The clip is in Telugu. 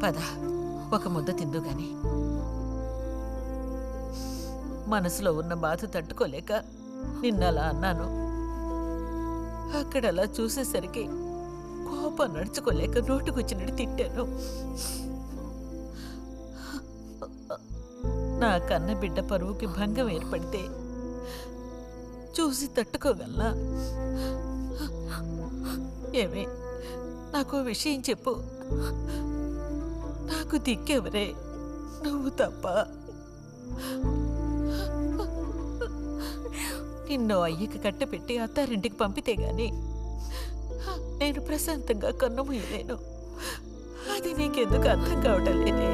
పద, ఒక ముద్ద తిందు గాని. మనసులో ఉన్న బాధ తట్టుకోలేక నిన్నలా అన్నాను. అక్కడలా చూసేసరికి కోపం నడుచుకోలేక నోటుకొచ్చినట్టు తిట్టాను. నా కన్న బిడ్డ పరువుకి భంగం ఏర్పడితే చూసి తట్టుకోగలనా? ఏమే, నాకు విషయం చెప్పు. నాకు దిక్కెవరే? నువ్వు తప్ప. నిన్ను అయ్యకి కట్టపెట్టి అత్తారింటికి పంపితే గాని నేను ప్రశాంతంగా కన్ను మూయలేను. అది నీకెందుకు అర్థం కావటం లేదే?